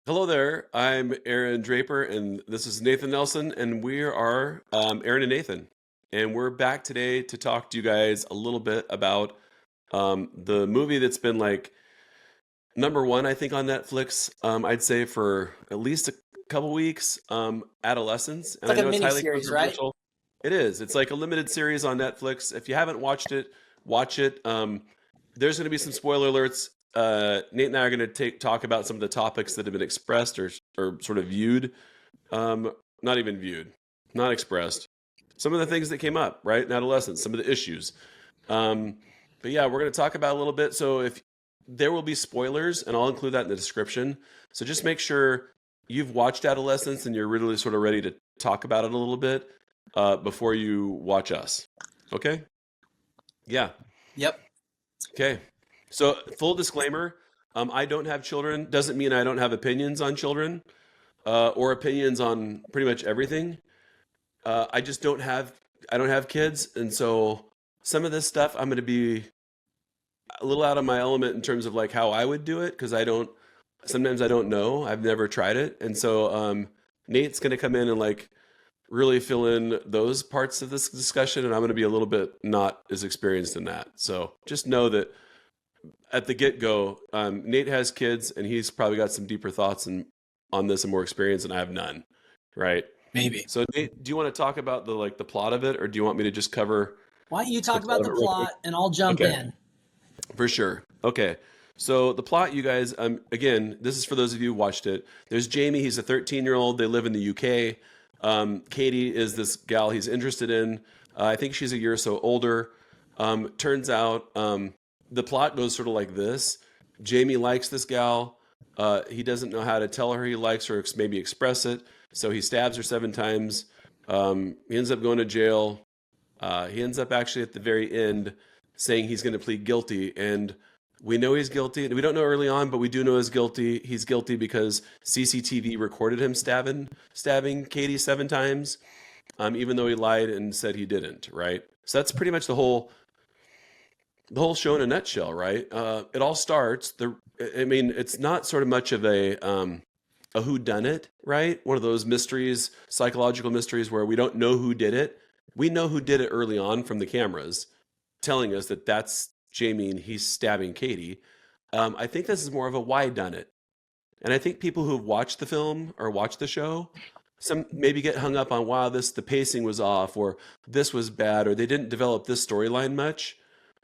Hello there. I'm Aaron Draper, and this is Nathan Nelson, and we are Aaron and Nathan. And we're back today to talk to you guys a little bit about the movie that's been like number one, I think, on Netflix. I'd say for at least a couple weeks, Adolescence. It's And I like a know it's mini highly series, right? controversial. It is. It's like a limited series on Netflix. If you haven't watched it, watch it. There's going to be some spoiler alerts. Nate and I are going to talk about some of the topics that have been expressed or sort of viewed, not even viewed, not expressed. Some of the things that came up, right, in adolescence, some of the issues. Um, but yeah, we're going to talk about a little bit. So if there will be spoilers, and I'll include that in the description. So just make sure you've watched Adolescence and you're really sort of ready to talk about it a little bit before you watch us. Okay? Yeah. Yep. Okay. So full disclaimer, I don't have children. Doesn't mean I don't have opinions on children or opinions on pretty much everything. I just I don't have kids, and so some of this stuff I'm going to be a little out of my element in terms of like how I would do it because sometimes I don't know. I've never tried it, and so Nate's going to come in and like really fill in those parts of this discussion, and I'm going to be a little bit not as experienced in that. So just know that at the get go, Nate has kids, and he's probably got some deeper thoughts on this and more experience, and I have none. Right. Maybe. So Nate, do you want to talk about the plot of it, or do you want me to just cover Why don't you the talk plot about of the it real quick? plot and I'll jump Okay, in? for sure. Okay. So the plot, you guys, again, this is for those of you who watched it. There's Jamie. He's a 13-year-old. They live in the UK. Katie is this gal he's interested in. I think she's a year or so older. Turns out the plot goes sort of like this. Jamie likes this gal. He doesn't know how to tell her he likes her, maybe express it. So he stabs her 7 times. He ends up going to jail. He ends up actually at the very end saying he's going to plead guilty. And we know he's guilty. We don't know early on, but we do know he's guilty. He's guilty because CCTV recorded him stabbing Katie 7 times, even though he lied and said he didn't. Right. So that's pretty much the whole show in a nutshell. Right. It all starts. I mean, it's not sort of much of a who done it, right? One of those mysteries, psychological mysteries where we don't know who did it. We know who did it early on from the cameras, telling us that that's Jamie and he's stabbing Katie. I think this is more of a why done it. And I think people who've watched the film or watched the show, some maybe get hung up on wow, the pacing was off or this was bad or they didn't develop this storyline much.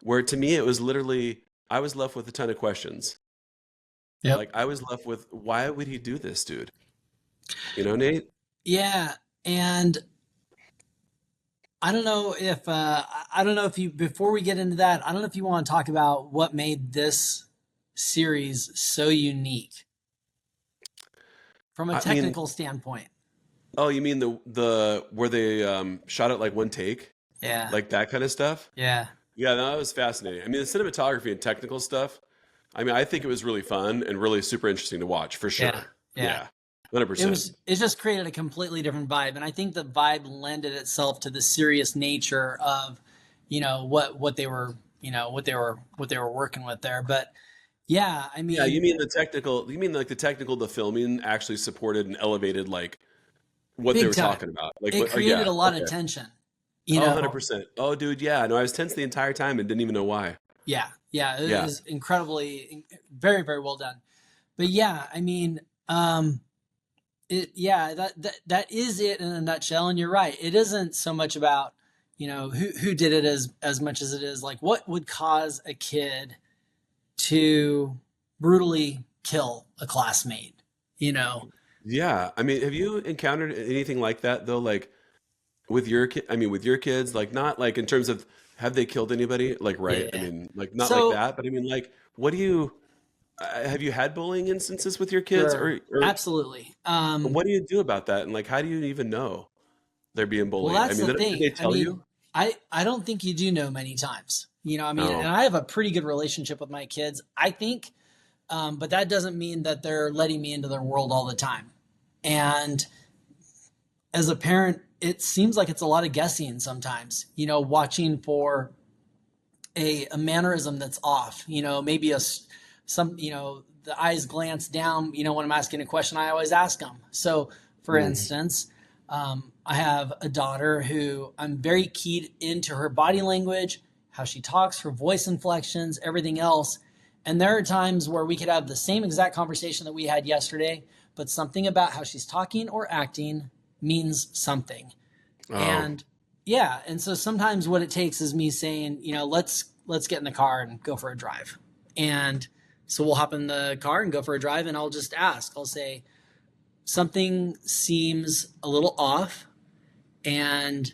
Where to me it was literally I was left with a ton of questions. Yep. Like I was left with why would he do this, dude? You know, Nate? Yeah. And I don't know if you before we get into that, I don't know if you want to talk about what made this series so unique from a I mean, technical standpoint. oh, you mean the where they shot it like one take, Yeah. like that kind of stuff? Yeah. Yeah, no, that was fascinating. I mean, the cinematography and technical stuff. I mean, I think it was really fun and really super interesting to watch for Yeah. sure. Yeah. Yeah, 100%. It just created a completely different vibe. And I think the vibe lended itself to the serious nature of, what they were, what they were working with there. But yeah, I Yeah, you mean, mean the technical? You mean like the filming actually supported and elevated like what they big were time. talking about? Like It what? Oh created yeah, a lot of okay. tension, Oh, you know. 100%. Oh, dude, yeah. No, I was tense the entire time and didn't even know why. Yeah, yeah, it Yeah. was very, very well done. But yeah, I mean, yeah, that is it in a nutshell. And you're right. It isn't so much about, who did it as much as it is like what would cause a kid to brutally kill a classmate, you know? Yeah. I mean, have you encountered anything like that though? Like with your kid, I mean, with your kids, like not like in terms of have they killed anybody? Like, right. I Yeah. mean, like not like So that, but I mean, like, what do you, have you had bullying instances with your kids sure, or absolutely. what do you do about that? And like, how do you even know they're being Well, bullied? I that's mean, the did they thing. I tell mean, you? I don't think you do know many times. I mean, and Oh, I have a pretty good relationship with my kids, I think, but that doesn't mean that they're letting me into their world all the time. And as a parent, it seems like it's a lot of guessing sometimes, watching for a mannerism that's off, maybe some, the eyes glance down, when I'm asking a question, I always ask them. So for instance, I have a daughter who I'm very keyed into her body language, how she talks, her voice inflections, everything else. And there are times where we could have the same exact conversation that we had yesterday, but something about how she's talking or acting means something. Oh, And yeah, and so sometimes what it takes is me saying, let's get in the car and go for a drive. And so we'll hop in the car and go for a drive, and I'll just ask. I'll say, something seems a little off, and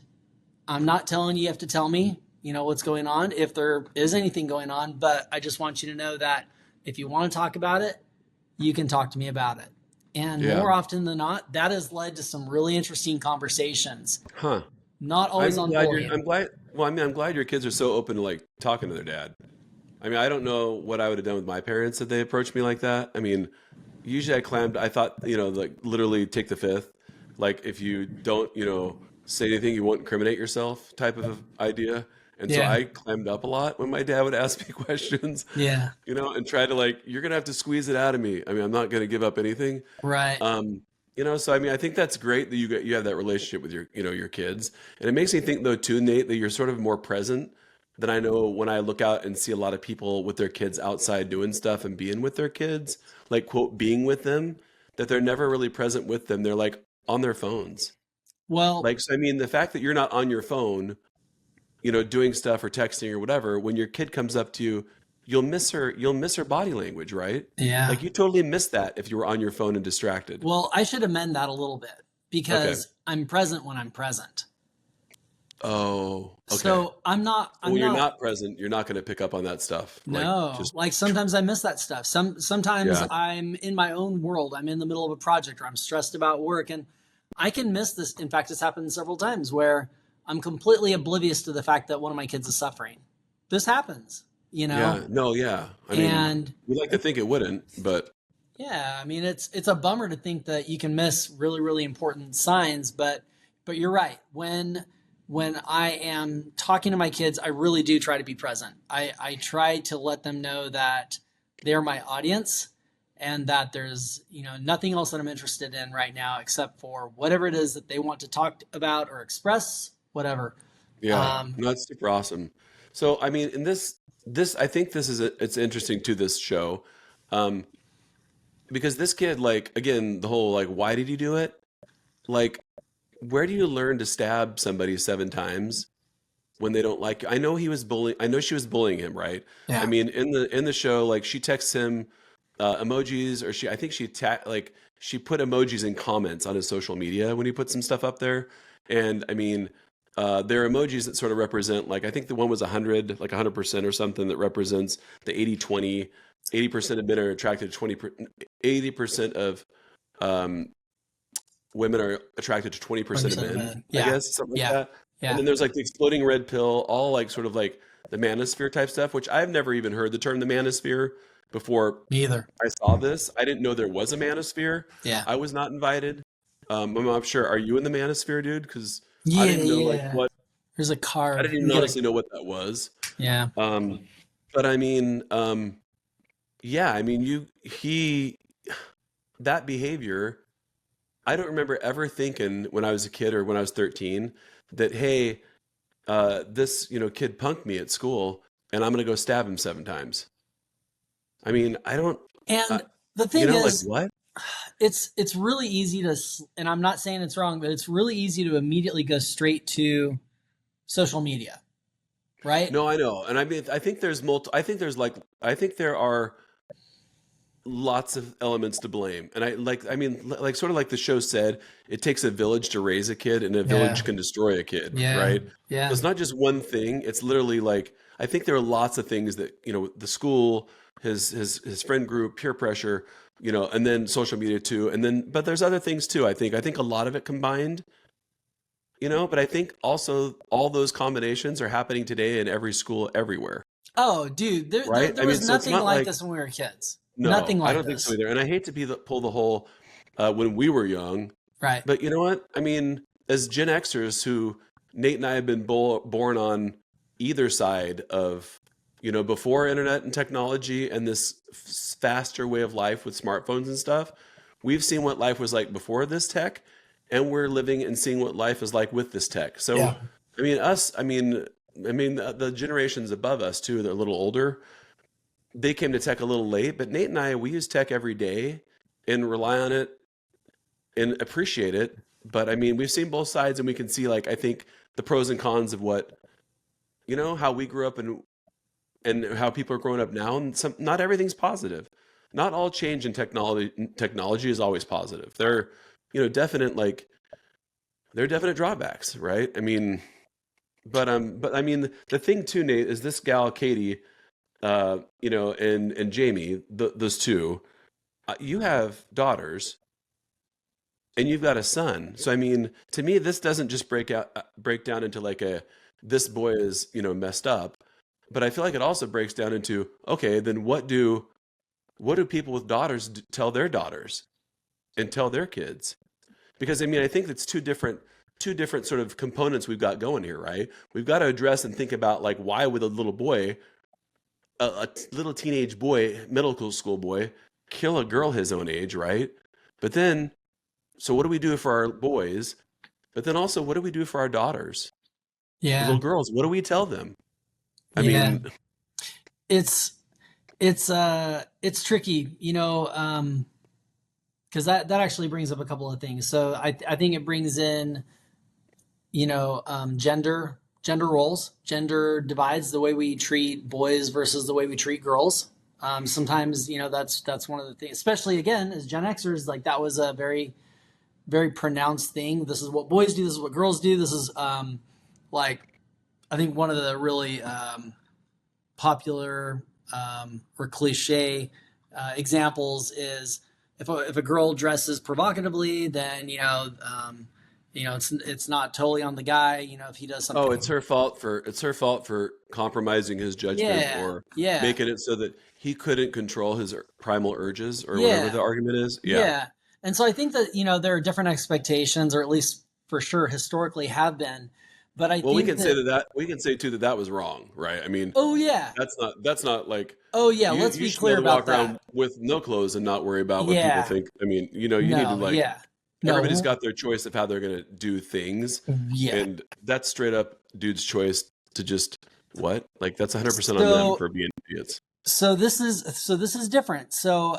I'm not telling you, you have to tell me, what's going on, if there is anything going on, but I just want you to know that if you want to talk about it, you can talk to me about it. And yeah. more often than not, that has led to some really interesting conversations, Huh. not always on I'm bullying. glad. Well, I mean, I'm glad your kids are so open to like talking to their dad. I mean, I don't know what I would have done with my parents if they approached me like that. I mean, usually I thought, like literally take the fifth. Like if you don't, say anything, you won't incriminate yourself type of idea. And so Yeah. I clammed up a lot when my dad would ask me questions, Yeah. and try to like, you're going to have to squeeze it out of me. I mean, I'm not going to give up anything. Right. Um, so I mean, I think that's great that you have that relationship with your kids. And it makes me think though too, Nate, that you're sort of more present than I know when I look out and see a lot of people with their kids outside doing stuff and being with their kids, like quote, being with them, that they're never really present with them. They're like on their phones. Well, Like, so I mean, the fact that you're not on your phone, doing stuff or texting or whatever, when your kid comes up to you, you'll miss her body language, right? yeah. Like you totally miss that if you were on your phone and distracted. Well, I should amend that a little bit Okay. because I'm present when I'm present. Oh, okay. So I'm When you're not, not present, you're not going to pick up on that stuff. Like no, just like sometimes I miss that stuff. Sometimes yeah, I'm in my own world. I'm in the middle of a project or I'm stressed about work, and I can miss this. In fact, it's happened several times where I'm completely oblivious to the fact that one of my kids is suffering. This happens, yeah, no, yeah. I mean, and we like to think it wouldn't, but yeah, I mean it's a bummer to think that you can miss really really important signs, but you're right. When I am talking to my kids, I really do try to be present. I try to let them know that they're my audience and that there's nothing else that I'm interested in right now except for whatever it is that they want to talk about or express, whatever. yeah, Um, no, that's super awesome. So, I mean, in this, I think it's interesting to this show, um, because this kid, like, again, the whole like, why did he do it? Like, where do you learn to stab somebody 7 times when they don't like you? I know he was bullying. I know she was bullying him, right? I yeah. mean, in the show, like she texts him emojis, or I think like she put emojis in comments on his social media when he put some stuff up there, and I mean, there are emojis that sort of represent like I think the one was 100, like 100% or something that represents the 80-20. 80% of men are attracted to 80% of um, women are attracted to 20% of 100% of men, men. I Yeah. guess, something like Yeah. that. And Yeah. then there's like the exploding red pill, all like sort of like the manosphere type stuff, which I've never even heard the term the manosphere before Me either. I saw this. I didn't know there was a manosphere. Yeah. I was not invited. I'm not sure. Are you in the manosphere, dude? Because I Yeah. didn't know like Yeah. what, There's a I card. didn't You even get a honestly know what that was. yeah. Um, but I mean, yeah, I mean, that behavior, I don't remember ever thinking when I was a kid or when I was 13 that, hey, this, kid punked me at school and I'm going to go stab him 7 times. I mean, I don't, uh, And the thing like is, what? it's really easy to, and I'm not saying it's wrong, but it's really easy to immediately go straight to social media, right? No, I know. And I mean, I think there are lots of elements to blame. And I mean, like sort of like the show said, it takes a village to raise a kid and a Yeah. village can destroy a kid, Yeah. right? So Yeah. it's not just one thing. It's literally like, I think there are lots of things that, the school, his friend group, peer pressure, and then social media too. And then, but there's other things too. I think a lot of it combined, but I think also all those combinations are happening today in every school everywhere, Oh, dude, right? there I was mean, so it's nothing not like like, this when we were kids. Nothing no, I like don't think so this. either. And I hate to pull the whole when we were young, Right. but you know what? I mean, as Gen Xers who Nate and I have been born on either side of, before internet and technology and this faster way of life with smartphones and stuff, we've seen what life was like before this tech, and we're living and seeing what life is like with this tech. So, Yeah. the generations above us too, they're a little older. They came to tech a little late, but Nate and I, we use tech every day and rely on it and appreciate it. But I mean, we've seen both sides, and we can see, like, I think the pros and cons of what, how we grew up and how people are growing up now. And not everything's positive. Not all change in technology is always positive. Definite, like, there are definite drawbacks, right? I mean, but I mean, the thing too, Nate, is this gal, Katie, and Jamie, those two, you have daughters and you've got a son. So I mean, to me, this doesn't just break down into like this boy is, messed up, but I feel like it also breaks down into, okay, then what do people with daughters tell their daughters and tell their kids? Because I mean, I think it's two different sort of components we've got going here, right? We've got to address and think about, like, why would a little boy, a little teenage boy, middle school boy, kill a girl his own age, right? But then, so what do we do for our boys? But then also, what do we do for our daughters? The Yeah. little girls, what do we tell them? I Yeah. mean, It's it's tricky, because that actually brings up a couple of things. So I think it brings in, gender roles, gender divides, the way we treat boys versus the way we treat girls. Sometimes, that's one of the things, especially again as Gen Xers, like that was a very, very pronounced thing. This is what boys do. This is what girls do. This is like, I think one of the really popular or cliche examples is if a girl dresses provocatively, then it's not totally on the guy. If he does oh, something, it's her fault for compromising his judgment yeah, or yeah, making it so that he couldn't control his primal urges or whatever yeah, the argument is. Yeah. yeah. And so I think that there are different expectations, or at least for sure historically have been. But I Well, we think can say that we can say too that was wrong, right? I mean, oh yeah, that's not like oh yeah. Let's you be should be clear able to about walk that. around with no clothes and not worry about what people Yeah, think. I mean, you need to, no, like, yeah, everybody's no, got their choice of how they're going to do things, yeah. and that's straight up dude's choice to just what? Like, that's 100% on them So for being idiots. this is different. So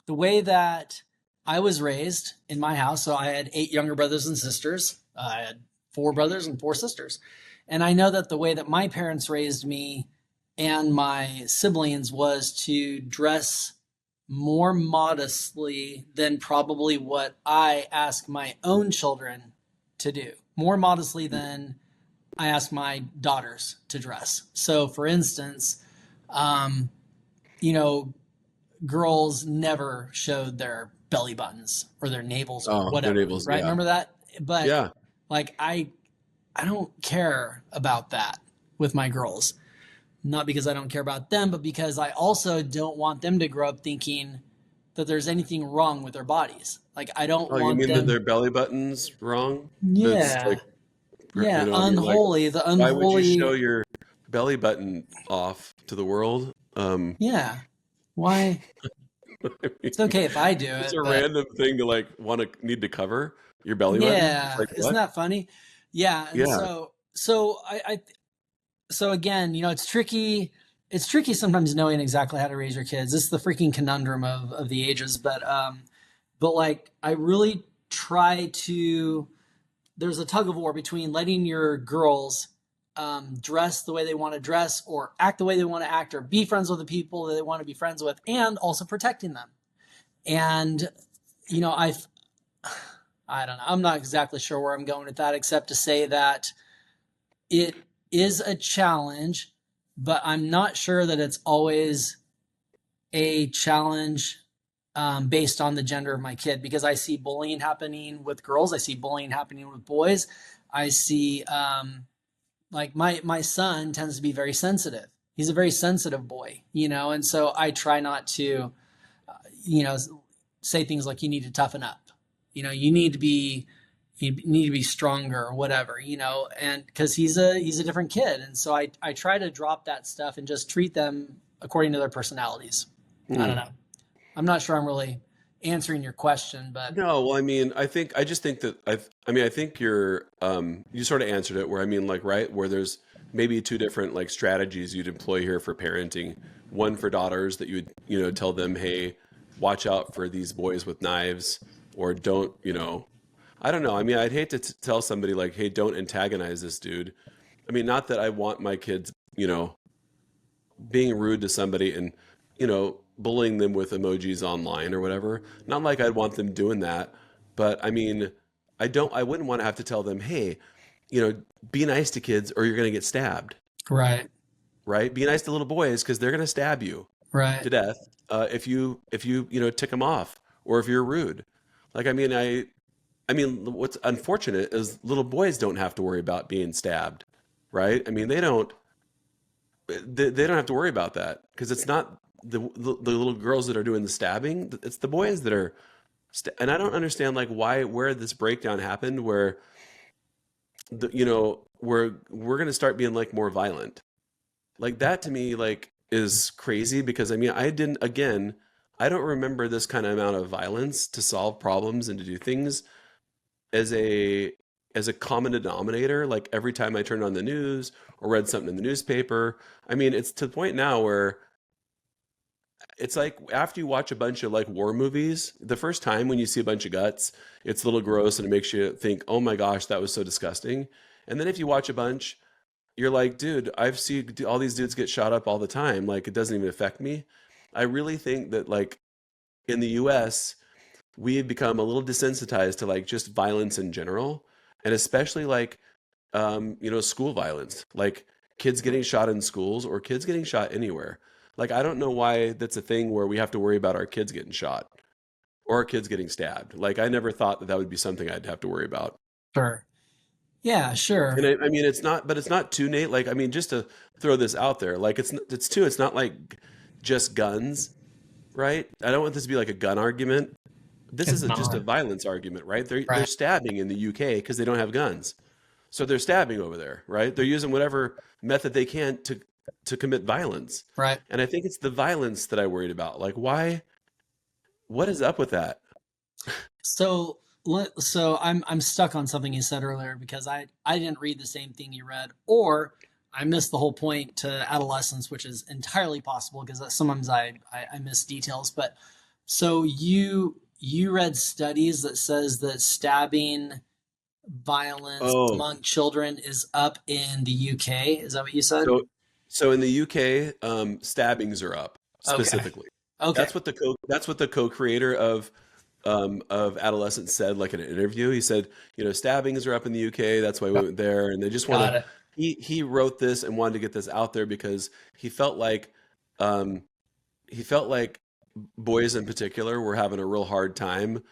the way that I was raised in my house, so I had 8 younger brothers and sisters. I had 4 brothers and 4 sisters. And I know that the way that my parents raised me and my siblings was to dress more modestly than probably what I ask my own children to do. More modestly than I ask my daughters to dress. So, for instance, um, you know, girls never showed their belly buttons or their navels or Oh, their whatever, neighbors, right? yeah, Remember that? But yeah. like I don't care about that with my girls. Not because I don't care about them, but because I also don't want them to grow up thinking that there's anything wrong with their bodies. Like I don't Oh, you want mean that them. their belly button's wrong? That's Yeah. like, Yeah, I mean, like, unholy, the why would you show unholy. your belly button off to the world? Yeah. Why? I mean, It's okay if I do it's it, a but random thing to, like, want to need to cover your belly button. It's yeah, like, isn't what? that funny? Yeah, and Yeah. so again, it's tricky. It's tricky sometimes knowing exactly how to raise your kids. This is the freaking conundrum of the ages, but like I really try to. There's a tug of war between letting your girls dress the way they want to dress, or act the way they want to act, or be friends with the people that they want to be friends with, and also protecting them. And you know, I don't know. I'm not exactly sure where I'm going with that, except to say that it is a challenge, but I'm not sure that it's always a challenge based on the gender of my kid, because I see bullying happening with girls. I see bullying happening with boys. I see like my son tends to be very sensitive. He's a very sensitive boy, and so I try not to, you know, say things like you need to toughen up. You need to be, you need to be stronger or whatever, and because he's a different kid. And so I try to drop that stuff and just treat them according to their personalities. I don't Hmm. know. I'm not sure I'm really answering your question, but No, well, I mean, I just think that I mean, I think you sort of answered it where I mean, like, right, where there's maybe two different like strategies you'd employ here for parenting. One for daughters that you would, tell them, hey, watch out for these boys with knives, or don't, I don't know. I mean, I'd hate to tell somebody like, hey, don't antagonize this dude. I mean, not that I want my kids, being rude to somebody and bullying them with emojis online or whatever. Not like I'd want them doing that, but I mean, I wouldn't want to have to tell them, hey, you know be nice to kids or you're going to get stabbed. right, Right, be nice to little boys because they're going to stab you right. to death, if you tick them off, or if you're rude. Like, I mean, what's unfortunate is little boys don't have to worry about being stabbed, right? I mean, they don't have to worry about that because it's not the little girls that are doing the stabbing. It's the boys that are. And I don't understand like where this breakdown happened, where we're gonna start being like more violent. Like that to me like is crazy because I mean I don't remember this kind of amount of violence to solve problems and to do things as a common denominator. Like every time I turned on the news or read something in the newspaper, I mean, it's to the point now where it's like after you watch a bunch of like war movies, the first time when you see a bunch of guts, it's a little gross and it makes you think, oh my gosh, that was so disgusting. And then if you watch a bunch, you're like, dude, I've seen all these dudes get shot up all the time. Like it doesn't even affect me. I really think that like in the US, we've become a little desensitized to like just violence in general, and especially like school violence, like kids getting shot in schools or kids getting shot anywhere. Like I don't know why that's a thing where we have to worry about our kids getting shot or our kids getting stabbed. Like I never thought that that would be something I'd have to worry about. Sure. Yeah, And sure. I mean, it's not, but it's not too, Nate. Like, I mean, just to throw this out there, like, it's too, it's not like just guns, right? I don't want this to be like a gun argument. This It's is just a not. violence argument, right? They're Right, stabbing in the UK because they don't have guns, so they're stabbing over there, right? They're using whatever method they can to commit violence, right. and I think it's the violence that I worried about. Like, why? What is up with that? So so I'm stuck on something you said earlier because I didn't read the same thing you read, or I missed the whole point to adolescence, which is entirely possible because sometimes I miss details. But so you read studies that says that stabbing violence Oh, among children is up in the UK. Is that what you said? so so in the UK, stabbings are up Okay. specifically. Okay. That's what the co-creator of Adolescence said, like in an interview. He said, stabbings are up in the UK. That's why we went there, and they just want Got to. it. He wrote this and wanted to get this out there because um, he felt like boys in particular were having a real hard time,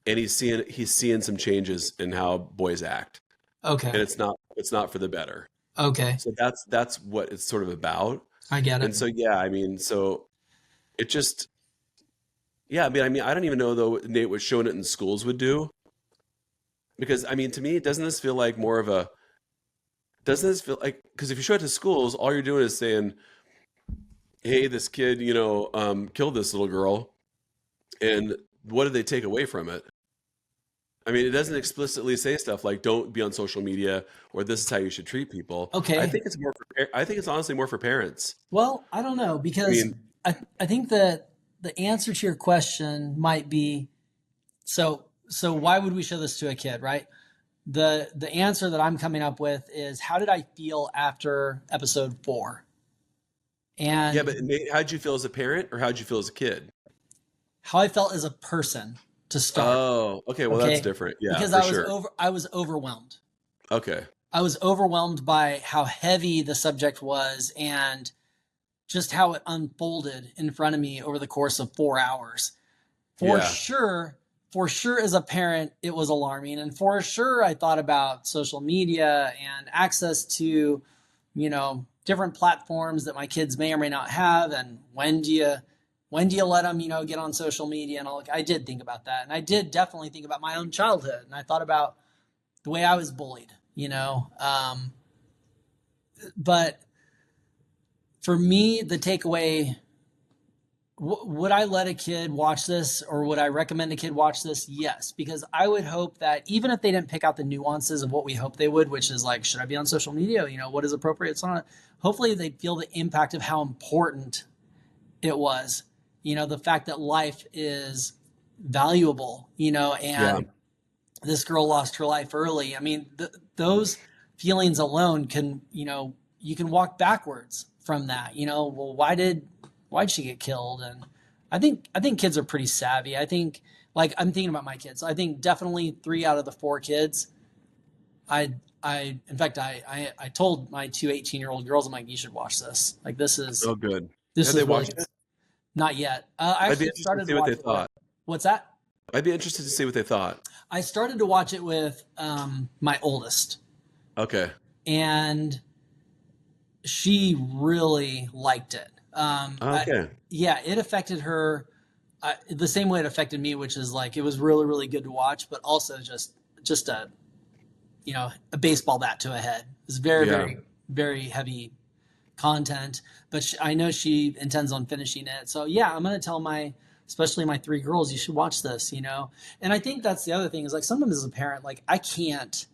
and he's seeing some changes in how boys act, and Okay. it's not for the better. Okay. So that's what it's sort of about. I get it. And so yeah, I mean, so it just yeah, I mean, I don't even know though what Nate was showing it in schools would do, because I mean, to me, doesn't this feel like, because if you show it to schools, all you're doing is saying, hey, this kid, killed this little girl, and what did they take away from it? I mean, it doesn't explicitly say stuff like "don't be on social media" or "this is how you should treat people." Okay. I think it's honestly more for parents. Well, I don't know I because mean, I think that the answer to your question might be so why would we show this to a kid, right? The answer that I'm coming up with is how did I feel after episode 4? yeah, And but Nate, how'd you feel as a parent, or how'd you feel as a kid? how I felt as a person to start, Oh, okay. Well, that's okay? different. Yeah, Because for sure. I was overwhelmed. Okay. I was overwhelmed by how heavy the subject was and just how it unfolded in front of me over the course of 4 hours. For Yeah. sure, for sure, as a parent, it was alarming. And for sure, I thought about social media and access to, different platforms that my kids may or may not have. And when do you when do you let them, get on social media and all? I did think about that, and I did definitely think about my own childhood, and I thought about the way I was bullied. But for me, the takeaway, would I let a kid watch this, or would I recommend a kid watch this? Yes, because I would hope that even if they didn't pick out the nuances of what we hope they would, which is like, should I be on social media? What is appropriate? It's not. Hopefully, they feel the impact of how important it was. The fact that life is valuable. Yeah. And this girl lost her life early. I mean, those feelings alone can, you can walk backwards from that. Well, why'd she get killed? And I think kids are pretty savvy. I think, like, I'm thinking about my kids. I think definitely 3 out of the 4 kids, in fact, I told my 2 18-year-old girls, I'm like, you should watch this. Like, Oh, good. this Have is they really watched good. it? Not yet. I I'd be actually interested to started see to what watch they it with, thought. what's that? I'd be interested to see what they thought. I started to watch it with my oldest, Okay. and she really liked it. Okay. Yeah, it affected her the same way it affected me, which is like, it was really, really good to watch, but also just a baseball bat to a head. It's very, Yeah. very, very heavy content, but I know she intends on finishing it. So yeah, I'm going to tell especially my 3 girls, you should watch this, And I think that's the other thing is, like, sometimes as a parent, like, I can't,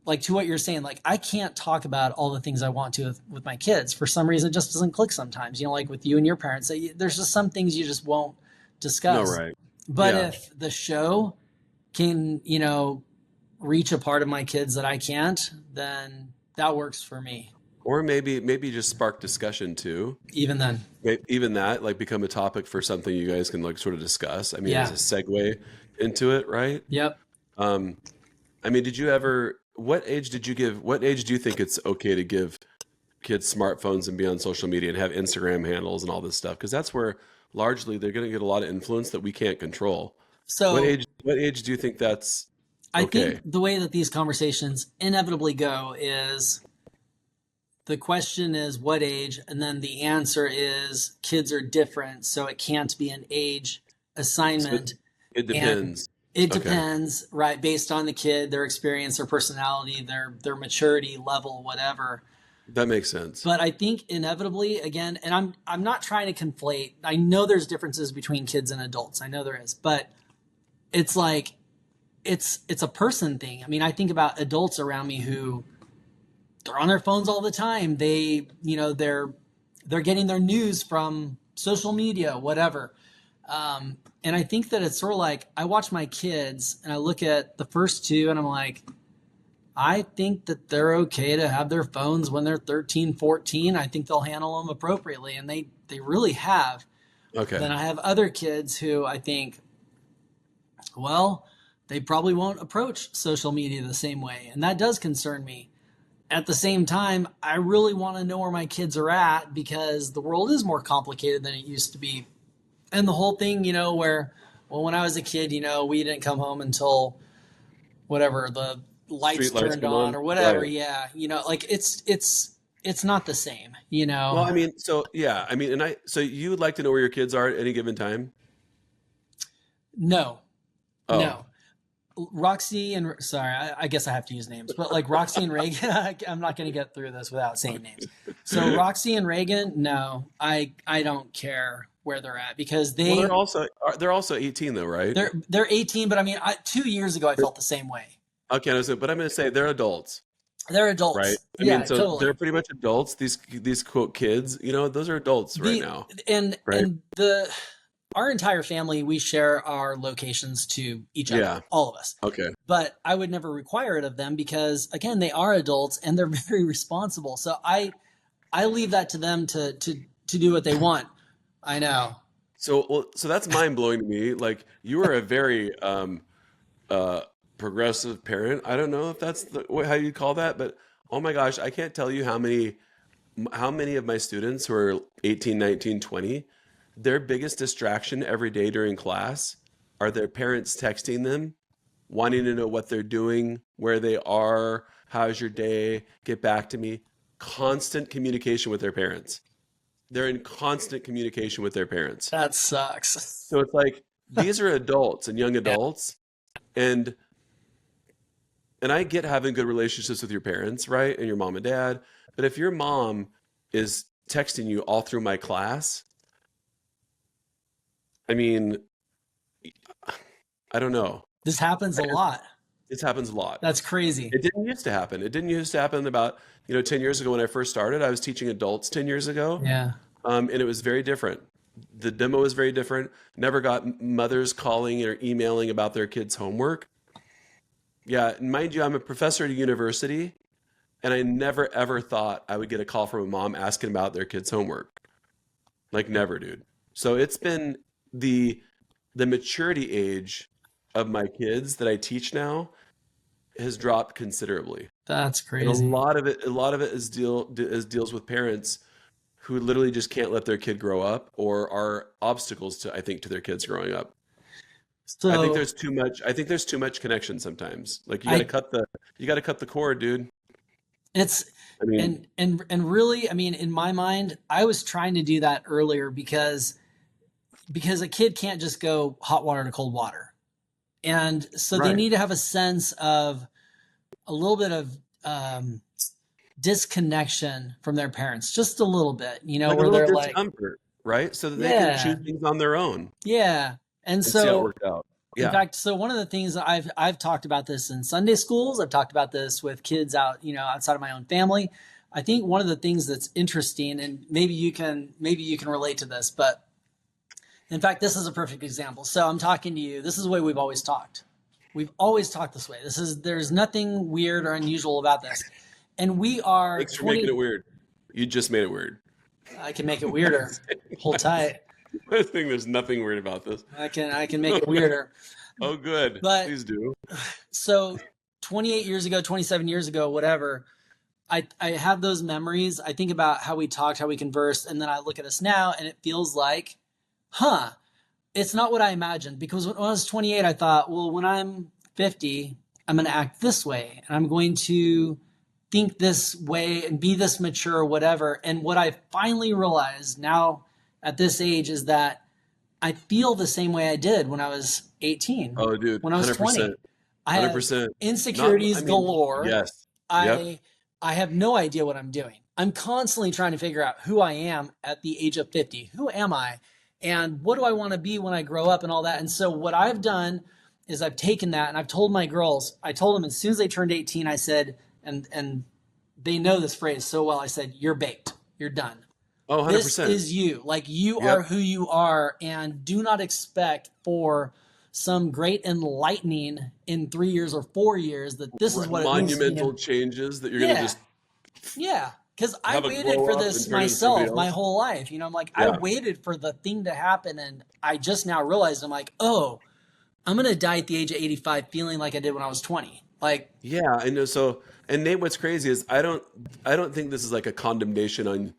like, to what you're saying, like, I can't talk about all the things I want to with my kids. For some reason, it just doesn't click sometimes, like with you and your parents, there's just some things you just won't No, discuss. right. But Yeah. if the show can, reach a part of my kids that I can't, then that works for me. Or maybe just spark discussion too. Even then. Even that, like, become a topic for something you guys can, like, sort of discuss. I mean, as Yeah. a segue into it, right? Yep. Um, I mean, what age do you think it's okay to give kids smartphones and be on social media and have Instagram handles and all this stuff? Because that's where largely they're going to get a lot of influence that we can't control. So What age do you think that's I okay? think the way that these conversations inevitably go is, the question is what age, and then the answer is kids are different, so it can't be an age So assignment. it And depends. it Okay. depends, right, based on the kid, their experience, their personality, their maturity level, whatever. That makes sense. But I think inevitably, again, and I'm not trying to conflate. I know there's differences between kids and adults. I know there is, but it's like it's a person thing. I mean, I think about adults around me who, they're on their phones all the time. They're getting their news from social media, whatever. And I think that it's sort of like, I watch my kids and I look at the first 2 and I'm like, I think that they're okay to have their phones when they're 13, 14. I think they'll handle them appropriately. And they really have. Okay. Then I have other kids who I think, well, they probably won't approach social media the same way. And that does concern me. At the same time, I really want to know where my kids are at, because the world is more complicated than it used to be. And the whole thing, where, well, when I was a kid, we didn't come home until whatever, the lights Street lights turned come on on. or whatever. Right. Yeah. Like, it's not the same, Well, I mean, so yeah, I mean, so you would like to know where your kids are at any given time? No, Oh, no. Roxy and, sorry, I guess I have to use names, but like Roxy and Reagan, I'm not going to get through this without saying names. So Roxy and Reagan, no, I don't care where they're at, because well, they're also 18 though, right? they're 18, but I mean, 2 years ago I felt the same way. Okay, but I'm going to say they're adults, They're right? adults. I Yeah, mean, so totally. they're pretty much adults. These quote kids, those are adults right The now, and right? and our entire family, we share our locations to each other, Yeah. all of us. Okay. But I would never require it of them, because again, they are adults and they're very responsible. So I leave that to them to do what they want. I know. So that's mind blowing to me. Like, you are a very uh, progressive parent. I don't know if that's how you call that, but oh my gosh, I can't tell you how many of my students who are 18, 19, 20, their biggest distraction every day during class are their parents texting them, wanting to know what they're doing, where they are, how's your day, get back to me. Constant communication with their parents. they're in constant communication with their parents. That sucks. So it's like these are adults and young Yeah. adults, and I get having good relationships with your parents, right? And your mom and dad. But if your mom is texting you all through my class, I mean, I don't know. This happens a lot. This happens a lot. That's crazy. It didn't used to happen. It didn't used to happen about, 10 years ago when I first started. I was teaching adults 10 years ago, Yeah. and it was very different. The demo was very different. Never got mothers calling or emailing about their kids' homework. Yeah, and mind you, I'm a professor at a university, and I never ever thought I would get a call from a mom asking about their kids' homework. Like never, dude. So it's been the maturity age of my kids that I teach now has dropped considerably. That's And a crazy. lot of it is deals with parents who literally just can't let their kid grow up or are obstacles to I think to their kids growing up. I think So there's too much I think there's too much connection sometimes. Like I you got to cut the cord, dude. it's I mean, and really, I mean, in my mind, I was trying to do that earlier because a kid can't just go hot water to cold water. And so they right. need to have a sense of a little bit of disconnection from their parents, just a little bit, Like a where little they're like, discomfort, right? So that they can choose yeah, things on their own yeah. And and see how it so, worked out. in Yeah. fact, so one of the things that I've talked about this in Sunday schools, I've talked about this with kids out, outside of my own family. I think one of the things that's interesting, and maybe you can relate to this, but in fact, this is a perfect example. So I'm talking to you. This is the way we've always talked. We've always talked this way. There's nothing weird or unusual about this. And we are Thanks for making 20. it weird. You just made it weird. I can make it weirder. Hold tight. I think there's nothing weird about this. I can make it weirder. Oh, good. But Please do. so 28 years ago, 27 years ago, whatever, I have those memories. I think about how we talked, how we conversed, and then I look at us now and it feels like, it's not what I imagined. Because when I was 28, I thought, well, when I'm 50, I'm going to act this way and I'm going to think this way and be this mature or whatever. And what I finally realized now at this age is that I feel the same way I did when I was 18, Oh, dude, when I was 20. 100%. I have 100%. Not, insecurities I mean, galore. yes. Yep. I have no idea what I'm doing. I'm constantly trying to figure out who I am at the age of 50. Who am I? And what do I want to be when I grow up and all that? And so what I've done is I've taken that and I've told my girls, I told them as soon as they turned 18, I said, and they know this phrase so well, I said, you're baked. You're done. Oh, This 100%. is you. Like you are Yep. who you are, and do not expect for some great enlightening in 3 years or 4 years that this is what it means to be Monumental changes that you're going to yeah, just yeah. Because I have a waited glow for up and this turn into somebody myself my else. whole life. I'm like, I Yeah. waited for the thing to happen, and I just now realized I'm like, oh, I'm gonna die at the age of 85 feeling like I did when I was 20. Like, Yeah, I know. So, and Nate, what's crazy is I don't think this is like a condemnation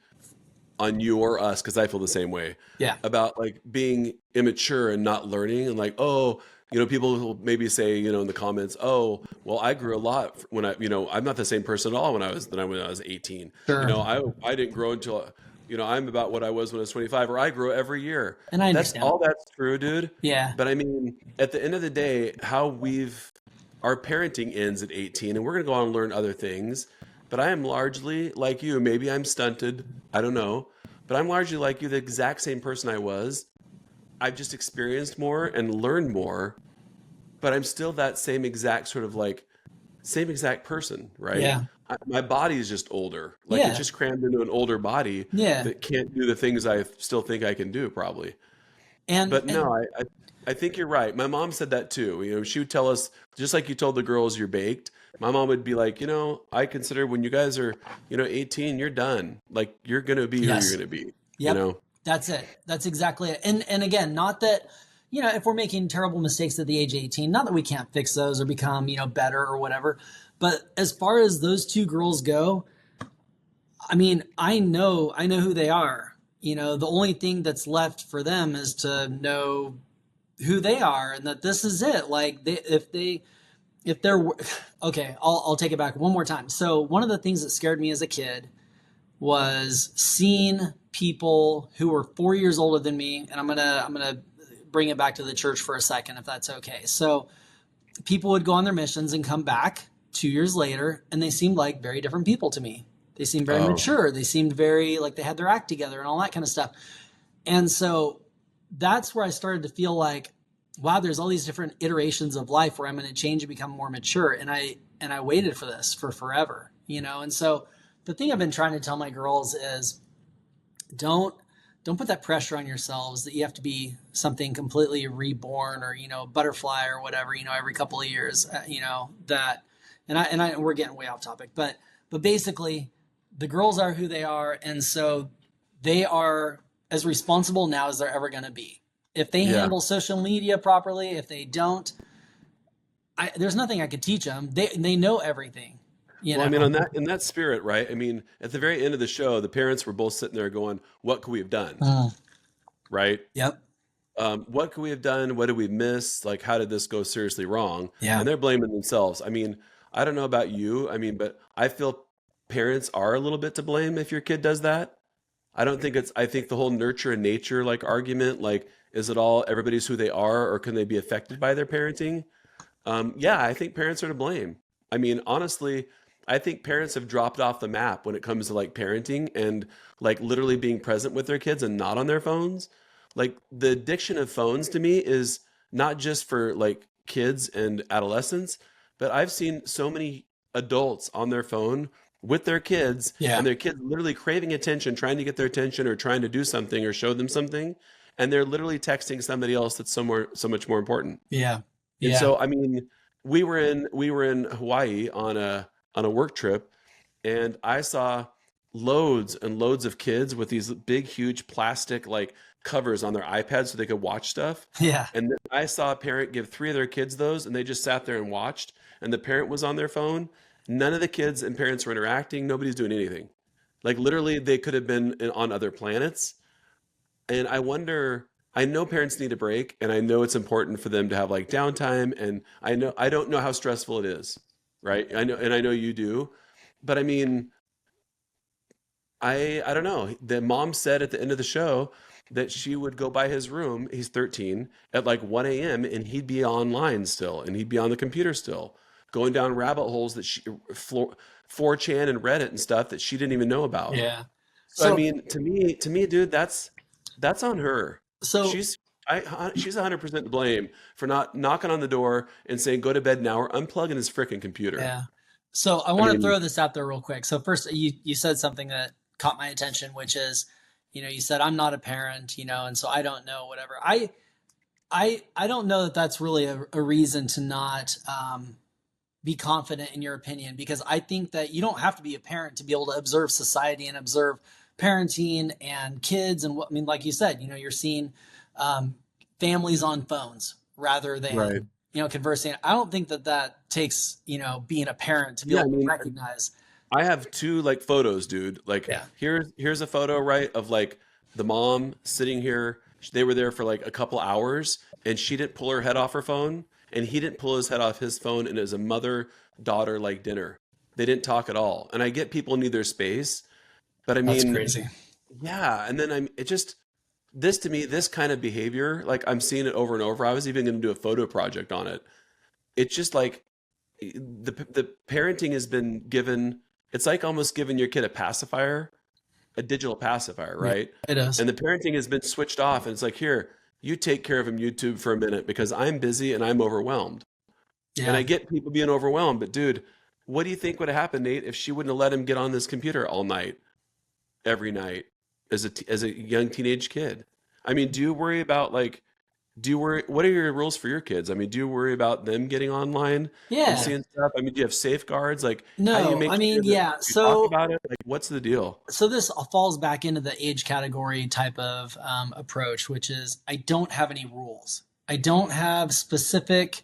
on you or us because I feel the same way yeah, about like being immature and not learning and like, oh, people will maybe say, in the comments, oh, well, I grew a lot when I'm not the same person at all when I was 18. sure. I didn't grow until, I'm about what I was when I was 25, or I grow every year. And I That's understand. all that's true, dude. Yeah, But I mean, at the end of the day, our parenting ends at 18 and we're going to go on and learn other things. But I am largely like you. Maybe I'm stunted. I don't know. But I'm largely like you, the exact same person I was. I've just experienced more and learned more, but I'm still that same exact same exact person, right? yeah, My body is just older. Like it's yeah, just crammed into an older body yeah. that can't do the things I still think I can do, probably. And But no, I think you're right. My mom said that too. She would tell us, just like you told the girls you're baked, my mom would be like, I consider when you guys are, 18, you're done. Like you're going to be who you're yes, going to be, you yep, know? that's it. That's exactly it. And again, not that if we're making terrible mistakes at the age of 18, not that we can't fix those or become better or whatever, but as far as those two girls go, I mean, I know who they are. The only thing that's left for them is to know who they are and that this is it. Like if they're okay, I'll take it back one more time. So one of the things that scared me as a kid was seeing people who were 4 years older than me, and I'm gonna bring it back to the church for a second, if that's okay. So people would go on their missions and come back 2 years later, and they seemed like very different people to me. They seemed very Oh, mature. They seemed very like they had their act together and all that kind of stuff. And so that's where I started to feel like, wow, there's all these different iterations of life where I'm going to change and become more mature. And I waited for this for forever, you know? And so the thing I've been trying to tell my girls is don't put that pressure on yourselves that you have to be something completely reborn or, you know, butterfly or whatever, you know, every couple of years, you know, that, we're getting way off topic, but basically the girls are who they are. And so they are as responsible now as they're ever going to be. If they yeah. handle social media properly, if they don't, there's nothing I could teach them. They know everything, you Well, I know? mean, in that spirit, right? I mean, at the very end of the show, the parents were both sitting there going, "What could we have done?" Mm. Right? Yep. What could we have done? What did we miss? Like, how did this go seriously wrong? Yeah. And they're blaming themselves. I mean, I don't know about you. I mean, but I feel parents are a little bit to blame if your kid does that. I think the whole nurture and nature like argument, like, is it all everybody's who they are, or can they be affected by their parenting? Yeah, I think parents are to blame. I mean, honestly, I think parents have dropped off the map when it comes to like parenting and like literally being present with their kids and not on their phones. Like the addiction of phones to me is not just for like kids and adolescents, but I've seen so many adults on their phone with their kids Yeah. and their kids literally craving attention, trying to get their attention or trying to do something or show them something. And they're literally texting somebody else that's so much more important. Yeah. And Yeah. so, I mean, we were in Hawaii on a work trip, and I saw loads and loads of kids with these big, huge plastic like covers on their iPads so they could watch stuff. Yeah. And then I saw a parent give three of their kids those, and they just sat there and watched. And the parent was on their phone. None of the kids and parents were interacting. Nobody's doing anything. Like literally, they could have been on other planets. And I wonder, I know parents need a break, and I know it's important for them to have like downtime. And I don't know how stressful it is, right? I know, and I know you do. But I mean, I don't know. The mom said at the end of the show that she would go by his room. He's 13 at like 1 a.m. and he'd be online still, and he'd be on the computer still, going down rabbit holes that 4chan and Reddit and stuff that she didn't even know about. Yeah. So I So, mean, to me, dude, that's on her. so She's she's 100% to blame for not knocking on the door and saying go to bed now or unplugging his freaking computer. yeah. So I I want to mean, throw this out there real quick. So first, you said something that caught my attention, which is, you know, you said I'm not a parent, you know, and so I don't know whatever. I don't know that that's really a reason to not be confident in your opinion, because I think that you don't have to be a parent to be able to observe society and observe parenting and kids and what I mean. Like you said, you know, you're seeing um, families on phones rather right. than, you know, conversing. I don't think that that takes, you know, being a parent to be Yeah, I able to mean, recognize. I have two like photos, dude. Like Yeah. here's a photo, right, of like the mom sitting here. They were there for like a couple hours, and she didn't pull her head off her phone, and he didn't pull his head off his phone, and it was a mother-daughter like dinner. They didn't talk at all. And I get people need their space, but I That's mean, crazy. yeah. And then it just this to me, this kind of behavior, like I'm seeing it over and over. I was even going to do a photo project on it. It's just like the parenting has been given. It's like almost giving your kid a pacifier, a digital pacifier, Yeah, right? it is. And the parenting has been switched off, and it's like, here, you take care of him YouTube for a minute because I'm busy and I'm overwhelmed. And Yeah. I get people being overwhelmed, but dude, what do you think would have happened, Nate, if she wouldn't have let him get on this computer all night, every night, as a young teenage kid? I mean, do you worry about like, do you worry? What are your rules for your kids? I mean, do you worry about them getting online and Yeah. seeing stuff? I mean, do you have safeguards? Like, how do you No, make I sure mean, that yeah. you talk So about it? Like, what's the deal? so this falls back into the age category type of approach, which is I don't have any rules. I don't have specific,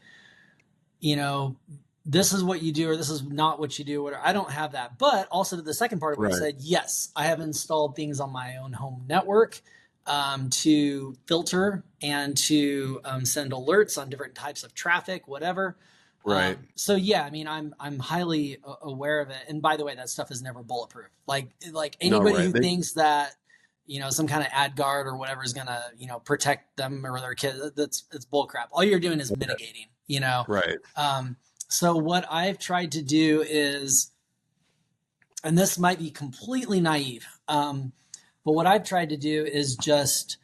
you know, this is what you do or this is not what you do. Whatever. I don't have that. But also to the second part of what you Right. said, yes, I have installed things on my own home network to filter and to send alerts on different types of traffic, whatever. Right. So yeah, I mean, I'm highly aware of it. And by the way, that stuff is never bulletproof. Like No, anybody right. who thinks that, some kind of ad guard or whatever is going to, protect them or their kids. It's bull crap. All you're doing is mitigating, Right. So what I've tried to do is, and this might be completely naive, but what I've tried to do is just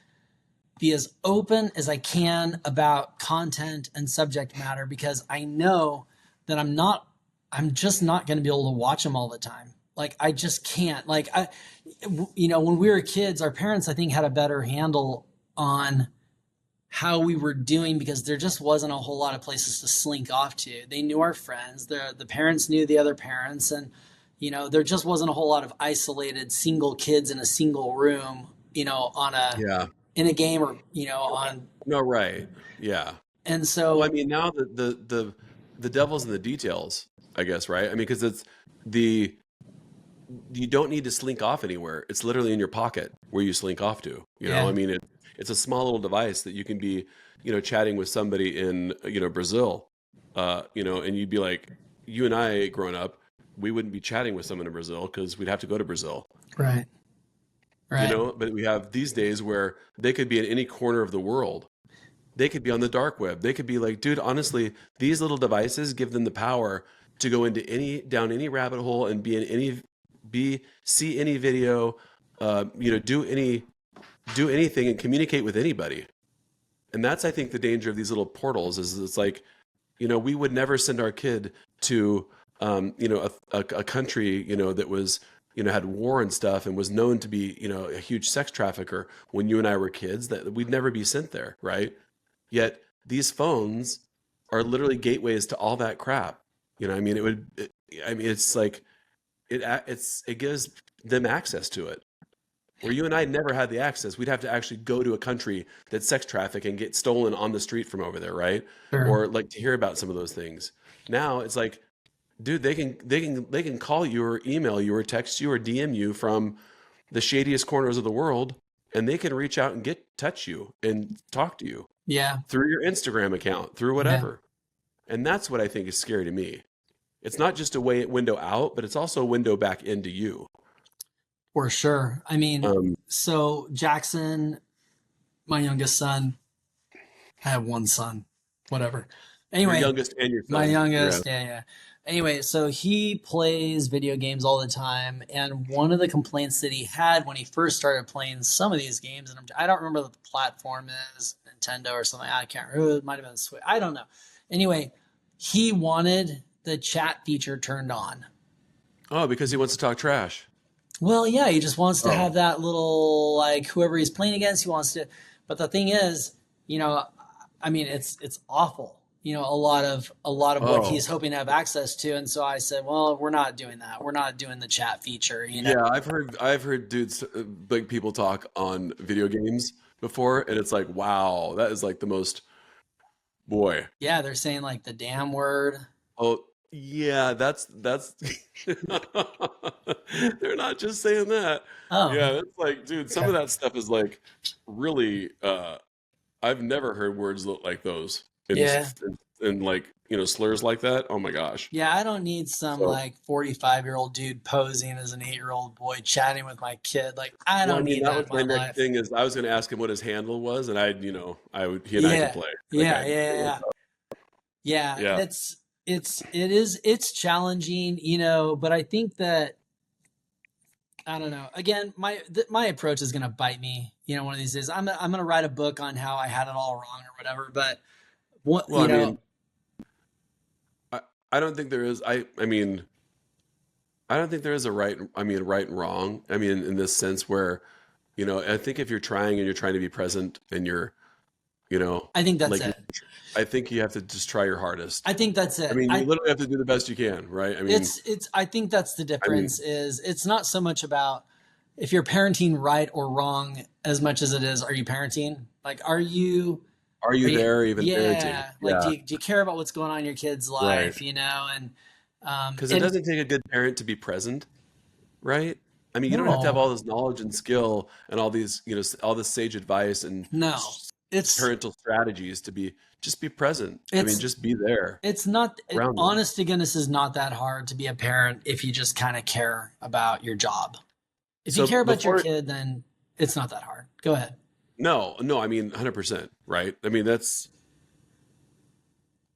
be as open as I can about content and subject matter, because I know that I'm just not going to be able to watch them all the time. Like, I just can't. Like, when we were kids, our parents, I think, had a better handle on how we were doing, because there just wasn't a whole lot of places to slink off to. They knew our friends. The parents knew the other parents. And, there just wasn't a whole lot of isolated single kids in a single room, in a game or, on. No, right. Yeah. And so, Well, I mean, now the devil's in the details, I guess, right? I mean, because you don't need to slink off anywhere. It's literally in your pocket where you slink off to. I mean, it's a small little device that you can be, chatting with somebody in, Brazil, and you'd be like, you and I growing up, we wouldn't be chatting with someone in Brazil because we'd have to go to Brazil. Right. But we have these days where they could be in any corner of the world. They could be on the dark web. They could be like, dude, honestly, these little devices give them the power to go down any rabbit hole and see any video, do anything and communicate with anybody. And that's, I think, the danger of these little portals is it's like, we would never send our kid to, a country, that was, had war and stuff and was known to be, a huge sex trafficker when you and I were kids, that we'd never be sent there. Right. Yet these phones are literally gateways to all that crap. It's like, it gives them access to it, where you and I never had the access. We'd have to actually go to a country that's sex traffic and get stolen on the street from over there, right? Sure. Or like to hear about some of those things. Now it's like, dude, they can call you or email you or text you or DM you from the shadiest corners of the world, and they can reach out and touch you and talk to you. Yeah. Through your Instagram account, through whatever. Yeah. And that's what I think is scary to me. It's not just a window out, but it's also a window back into you. For sure. I mean, so Jackson, my youngest son, I have one son, whatever. Anyway, your youngest and your son. My youngest, yeah. Anyway, so he plays video games all the time. And one of the complaints that he had when he first started playing some of these games, and I don't remember what the platform is, Nintendo or something. I can't remember. It might have been Switch. I don't know. Anyway, he wanted the chat feature turned on. Oh, because he wants to talk trash. Well, yeah, he just wants to have that little, like, whoever he's playing against, he wants to. But the thing is, it's awful. A lot of what he's hoping to have access to. And so I said, well, we're not doing that. We're not doing the chat feature. Yeah, I've heard dudes, like people talk on video games before, and it's like, wow, that is like the most, boy. Yeah, they're saying like the damn word. Oh, yeah, that's they're not just saying that. Oh. Yeah, it's like, dude, some of that stuff is like really, I've never heard words like those. And like, slurs like that. Oh my gosh. Yeah, I don't need some like 45-year-old dude posing as an 8-year-old boy chatting with my kid. Like, I don't need that in my life. Next thing is, I was going to ask him what his handle was, and he and I could play. Yeah. It's challenging, but I think that, I don't know. Again, my approach is going to bite me, one of these days. I'm going to write a book on how I had it all wrong or whatever, but I don't think there is. I don't think there is a right. Right and wrong. In this sense where, I think if you're trying to be present and you're, I think that's it. I think you have to just try your hardest. I think that's it. You literally have to do the best you can, right? I think that's the difference. Is it's not so much about if you're parenting right or wrong as much as it is, are you parenting? Like, are you there even parenting? Like, do you care about what's going on in your kid's life, right. And because it doesn't take a good parent to be present, right? You don't have to have all this knowledge and skill and all these, all this sage advice and it's parental strategies to just be present. Just be there. It's not, honest to goodness, is not that hard to be a parent if you just kind of care about your job. If you care about your kid, then It's not that hard. Go ahead. No, I mean 100%, right? I mean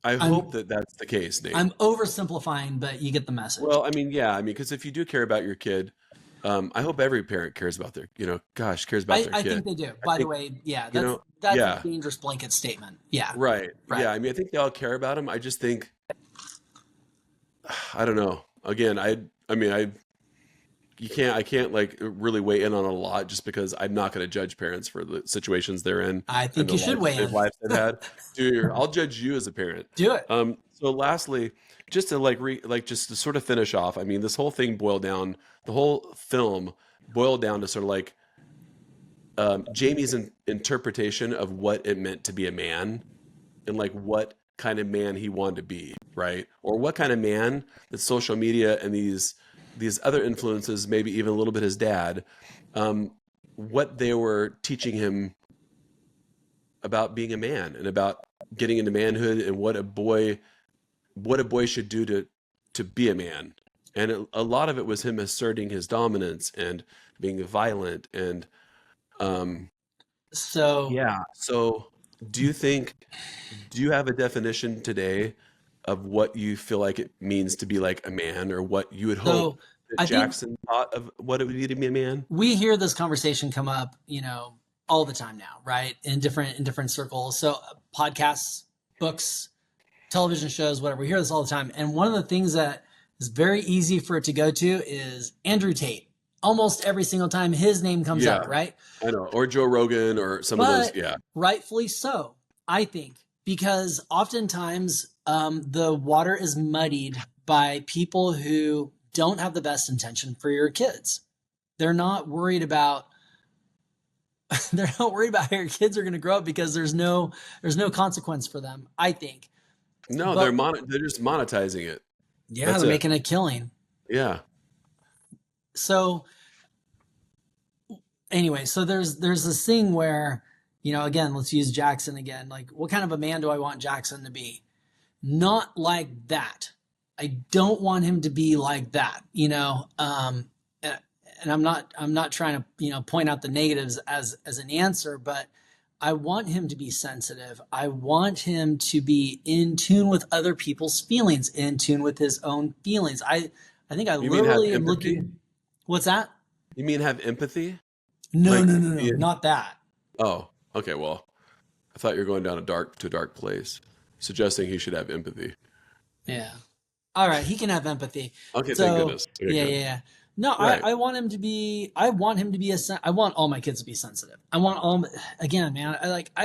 I I'm hope that that's the case, Nate. I'm oversimplifying, but you get the message. Well, I mean, yeah, I mean, because if you do care about your kid, I hope every parent cares about their, gosh, cares about their I kid. think they do. I By the think, way, yeah, you know, that's a yeah, dangerous blanket statement. Yeah, right. right. Yeah, I mean, I think they all care about them. I just think, I don't know. Again, I mean, I can't like really weigh in on a lot just because I'm not going to judge parents for the situations they're in I and think you should weigh in. lives they've had. Dude, I'll judge you as a parent. Do it. So lastly, just to just to sort of finish off, I mean, this whole thing boiled down, the whole film boiled down to sort of like Jamie's interpretation of what it meant to be a man and like what kind of man he wanted to be, right? Or what kind of man that social media and these other influences, maybe even a little bit his dad, what they were teaching him about being a man and about getting into manhood and what a boy should do to be a man. And a lot of it was him asserting his dominance and being violent and So, yeah. So do you think do you have a definition today of what you feel like it means to be like a man or what you would hope so that I think Jackson thought of what it would be to be a man? we hear this conversation come up, all the time now, right? In different circles. So podcasts, books, television shows, whatever. We hear this all the time. And one of the things that is very easy for it to go to is Andrew Tate. Almost every single time his name comes Yeah, up, right? I know. Or Joe Rogan or some of those. But Yeah. rightfully so, I think, because oftentimes the water is muddied by people who don't have the best intention for your kids. They're not worried about they're not worried about how your kids are going to grow up because there's no consequence for them, I think. No, But they're just monetizing it. yeah, That's they're it. making a killing. Yeah. So anyway, so there's this thing where, again, let's use Jackson again. Like, what kind of a man do I want Jackson to be? Not like that. I don't want him to be like that, and I'm not trying to, point out the negatives as an answer, but I want him to be sensitive. I want him to be in tune with other people's feelings, in tune with his own feelings. I think I You mean have literally am empathy? looking. What's that? You mean have empathy? No, Like no, no, no, be not that. oh, okay, well, I thought you were going down a dark place, suggesting he should have empathy. Yeah. All right, he can have empathy. Okay, thank So goodness. Okay, yeah, good. yeah, yeah. No, Right. I want him to be. I want him to be I want all my kids to be sensitive. I want all. Again, man.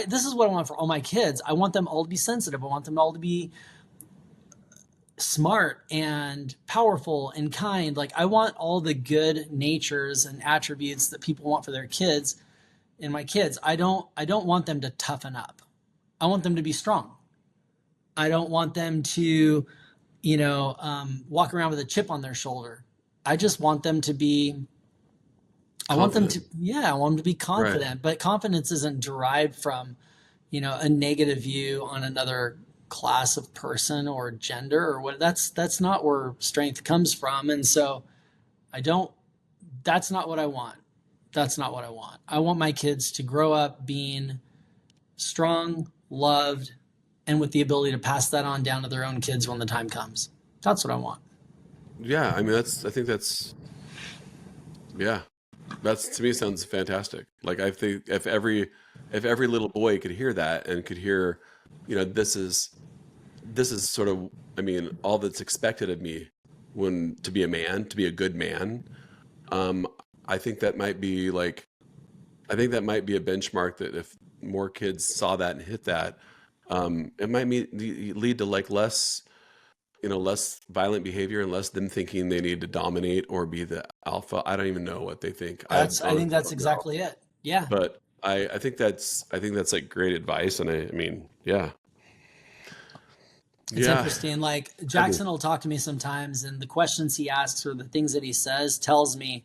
This is what I want for all my kids. I want them all to be sensitive. I want them all to be smart and powerful and kind. Like, I want all the good natures and attributes that people want for their kids in my kids. I don't want them to toughen up. I want them to be strong. I don't want them to, walk around with a chip on their shoulder. I just want them to be, I want them Confident. to, yeah, I want them to be Right. confident. But confidence isn't derived from, a negative view on another class of person or gender or what. That's not where strength comes from. And so I don't, that's not what I want. That's not what I want. I want my kids to grow up being strong, loved, and with the ability to pass that on down to their own kids when the time comes. That's what I want. Yeah, I mean I think that's yeah. That's to me sounds fantastic. Like I think if every little boy could hear that and could hear, this is sort of I mean, all that's expected of me when to be a man, to be a good man. Um, I think that might be like I think that might be a benchmark that if more kids saw that and hit that, it might lead to like less, less violent behavior and less them thinking they need to dominate or be the alpha. I don't even know what they think. I I think honestly that's don't know. exactly it. Yeah. But I think that's like great advice. And I mean, yeah, It's yeah, interesting. Like, I do. Jackson will talk to me sometimes, and the questions he asks or the things that he says tells me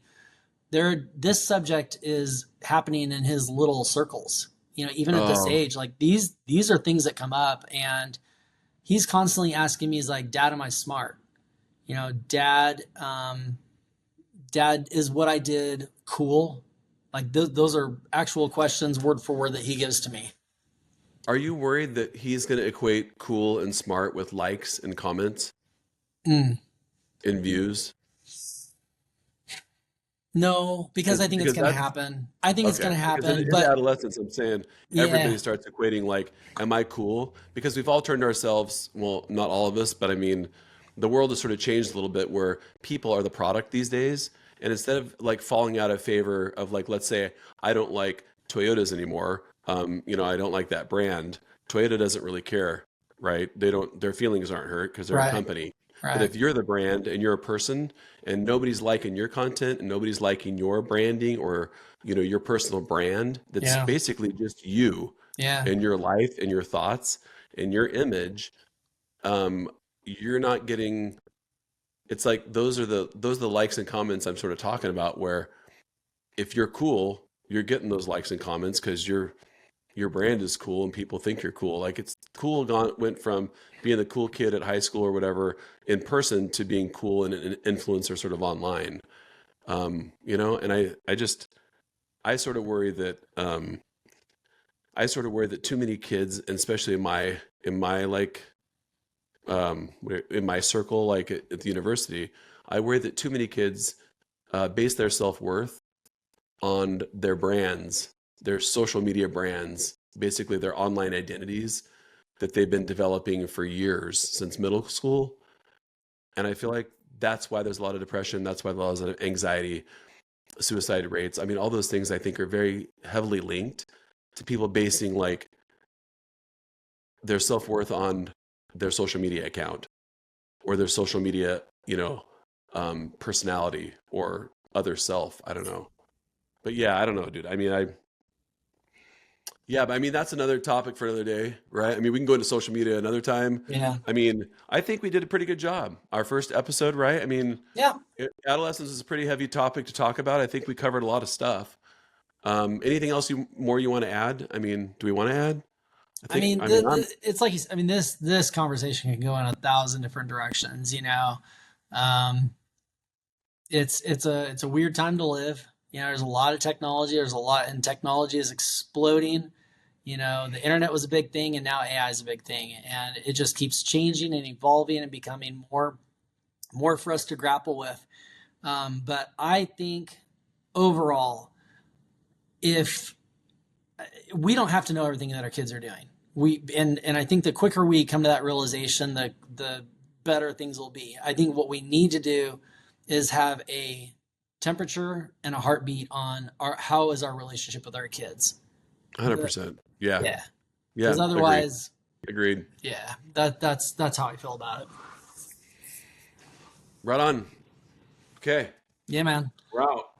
this subject is happening in his little circles. Even at this Oh, age, like these are things that come up, and he's constantly asking me, he's like, "Dad, am I smart? Dad, Dad, is what I did cool? Like those are actual questions word for word that he gives to me. Are you worried that he's going to equate cool and smart with likes and comments Mm. and views? No, because I think it's Because going to that's happen. I think it's okay. going to Because happen, in but adolescence, I'm saying everybody yeah, starts equating like, am I cool? Because we've all turned ourselves, well, not all of us, but I mean, the world has sort of changed a little bit where people are the product these days. And instead of like falling out of favor of like, let's say I don't like Toyotas anymore, I don't like that brand. Toyota doesn't really care, right? They don't, their feelings aren't hurt because they're a right, company. But right. if you're the brand and you're a person and nobody's liking your content and nobody's liking your branding or your personal brand, that's Yeah, basically just you yeah, and your life and your thoughts and your image. You're not getting, it's like those are the likes and comments I'm sort of talking about, where if you're cool, you're getting those likes and comments because your brand is cool and people think you're cool. Like it's cool went from being the cool kid at high school or whatever in person to being cool and an influencer sort of online. And I sort of worry that too many kids, and especially in my like in my circle, like at the university, I worry that too many kids base their self-worth on their brands, their social media brands, basically their online identities that they've been developing for years since middle school. And I feel like that's why there's a lot of depression. That's why there's a lot of anxiety, suicide rates. I mean, all those things I think are very heavily linked to people basing like their self-worth on their social media account or their social media, personality or other self. I don't know. But yeah, I don't know, dude. I mean, yeah, but I mean, that's another topic for another day, right? I mean, we can go into social media another time. yeah, I mean, I think we did a pretty good job. Our first episode, right? I mean, yeah. adolescence is a pretty heavy topic to talk about. I think we covered a lot of stuff. Anything else you want to add? I mean, do we want to add? I mean, I'm it's like I mean, this conversation can go in 1,000 different directions. Um, it's a weird time to live. There's a lot of technology. And technology is exploding. The internet was a big thing, and now AI is a big thing, and it just keeps changing and evolving and becoming more for us to grapple with. But I think overall, if we don't have to know everything that our kids are doing, and I think the quicker we come to that realization, the better things will be. I think what we need to do is have a temperature and a heartbeat on how is our relationship with our kids. 100%. Yeah. Yeah, Yeah. because Agreed. otherwise, Agreed. yeah, that's how I feel about it. Right on. Okay. Yeah, man. We're out.